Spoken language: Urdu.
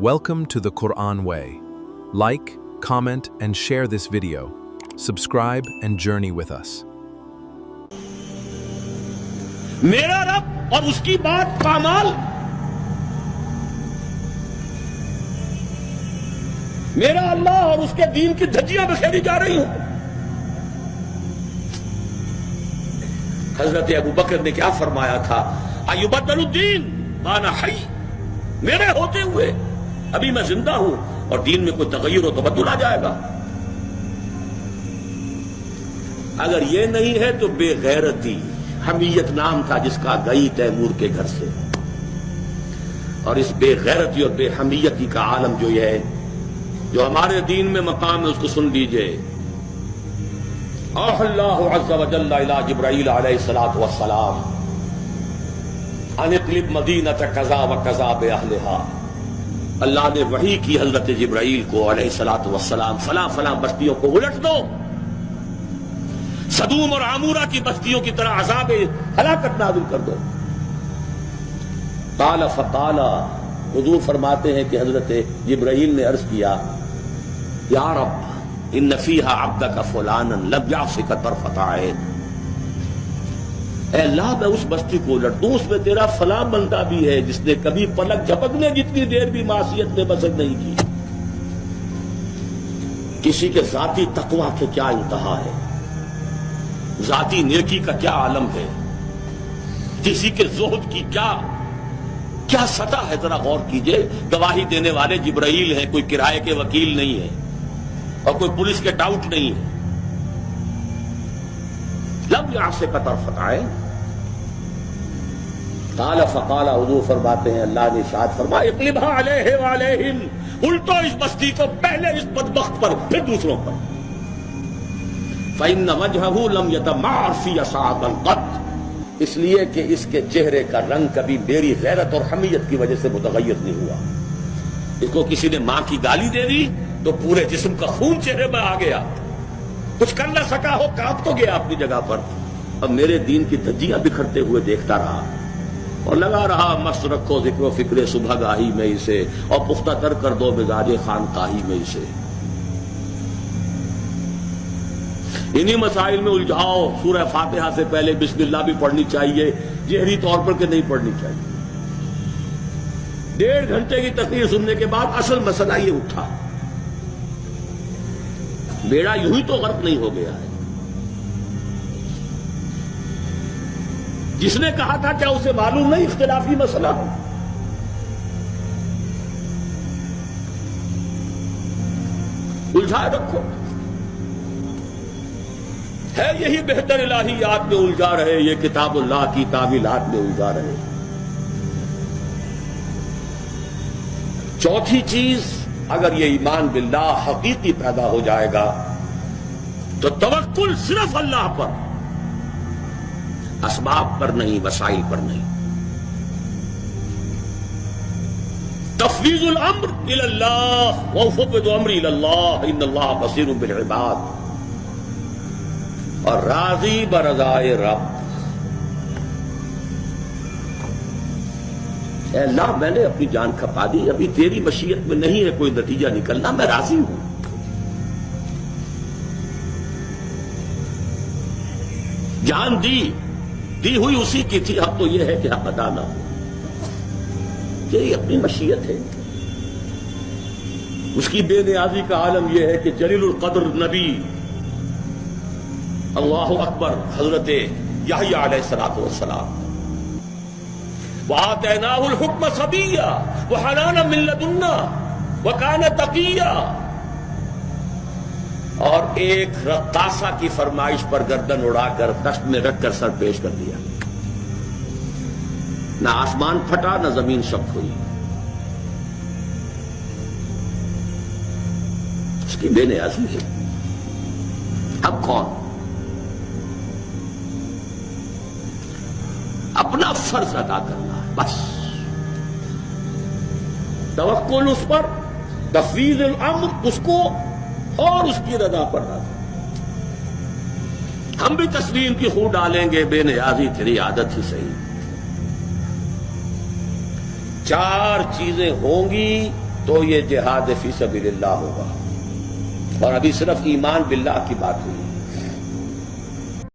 Welcome to the Quran Way. Like, comment, and share this video. Subscribe and journey with us. میرا رب اور اس کی بات پامال، میرا اللہ اور اس کے دین کی دھجیاں بکھیری جا رہی ہوں۔ حضرت ابو بکر نے کیا فرمایا تھا؟ ایبدل الدین وانا حی، میرے ہوتے ہوئے ابھی میں زندہ ہوں اور دین میں کوئی تغیر و تبدل آ جائے گا۔ اگر یہ نہیں ہے تو بے غیرتی، حمیت نام تھا جس کا گئی تیمور کے گھر سے، اور اس بے غیرتی اور بے حمیتی کا عالم جو یہ ہے، جو ہمارے دین میں مقام ہے، اس کو سن لیجئے۔ اوحی اللہ عز و جل الی جبرائیل علیہ الصلوۃ والسلام ان اقلب مدینۃ کذا و کذا باہلھا۔ اللہ نے وحی کی حضرت جبرائیل کو علیہ الصلوۃ والسلام، فلاں فلاں بستیوں کو الٹ دو، سدوم اور عمورہ کی بستیوں کی طرح عذاب ہلاکت نازل کر دو۔ قال فقال، حضور فرماتے ہیں کہ حضرت جبرائیل نے عرض کیا، یا رب ان فیہا عبدک فلانا لم یعصک طرفۃ عین، اے اللہ میں اس بستی کو الٹ دوں، اس میں تیرا فلاں بندہ بھی ہے جس نے کبھی پلک جھپکنے جتنی دیر بھی معصیت میں بسر نہیں کی۔ کسی کے ذاتی تقویٰ کے کیا انتہا ہے، ذاتی نیکی کا کیا عالم ہے، کسی کے زہد کی کیا سطح ہے، ذرا غور کیجئے۔ گواہی دینے والے جبرائیل ہیں، کوئی کرائے کے وکیل نہیں ہے اور کوئی پولیس کے ٹاؤٹ نہیں ہے۔ لم یعصک طرفۃ عین، قال فقال، حضور فرماتے ہیں اللہ نے ارشاد فرمایا، اقلبھا علیہ وعلیہم، الٹو اس بستی کو، پہلے اس بدبخت پر پھر دوسروں پر۔ فإن وجہہ لم یتمعر فی ساعۃ قط، اس لیے کہ اس کے چہرے کا رنگ کبھی میری غیرت اور حمیت کی وجہ سے متغیر نہیں ہوا۔ اس کو کسی نے ماں کی گالی دے دی تو پورے جسم کا خون چہرے میں آ گیا، کچھ کر نہ سکا ہو، کانپ تو گیا اپنی جگہ پر۔ اب میرے دین کی دھجیاں بکھرتے ہوئے دیکھتا رہا اور لگا رہا، مست رکھو ذکر و فکر صبح گاہی میں اسے، اور پختہ تر کر دو مزاج خانقاہی میں اسے۔ انہی مسائل میں الجھاؤ۔ سورہ فاتحہ سے پہلے بسم اللہ بھی پڑھنی چاہیے، جہری طور پر کہ نہیں پڑھنی چاہیے۔ 1.5 گھنٹے کی تقریر سننے کے بعد اصل مسئلہ یہ اٹھا، بیڑا یوں ہی تو غرق نہیں ہو گیا ہے۔ جس نے کہا تھا کیا اسے معلوم نہیں اختلافی مسئلہ ہے؟ الجھائے رکھو، ہے یہی بہتر الہیات میں الجھا رہے، یہ کتاب اللہ کی تعویلات میں الجھا رہے۔ چوتھی چیز، اگر یہ ایمان باللہ حقیقی پیدا ہو جائے گا تو توکل صرف اللہ پر، اسباب پر نہیں، وسائل پر نہیں۔ تفویض الامر الی اللہ، وافوض امری الی اللہ ان اللہ بصیر بالعباد، اور راضی برضائے رب۔ اے اللہ میں نے اپنی جان کھپا دی، ابھی تیری مشیت میں نہیں ہے کوئی نتیجہ نکلنا، میں راضی ہوں۔ جان دی ہوئی اسی کی تھی، اب تو یہ ہے کہ حق ادا نہ ہو، یہی اپنی مشیت ہے۔ اس کی بے نیازی کا عالم یہ ہے کہ جلیل القدر نبی، اللہ اکبر، حضرت یحییٰ علیہ الصلوۃ والسلام، وآتیناہ الحکم صبیا وحنانا من لدنا وکان تقیا، اور ایک رقاصہ کی فرمائش پر گردن اڑا کر دشت میں رکھ کر سر پیش کر دیا، نہ آسمان پھٹا نہ زمین شق ہوئی۔ اس کی بے نیازی ہے۔ اب کون؟ اپنا فرض ادا کرنا ہے بس، توکل اس پر، تفویض الامر اس کو، اور اس کی رضا پر راضی۔ ہم بھی تسلیم کی خو ڈالیں گے، بے نیازی تیری عادت ہی صحیح۔ 4 چیزیں ہوں گی تو یہ جہاد فی سبیل اللہ ہوگا. اور ابھی صرف ایمان باللہ کی بات ہوئی.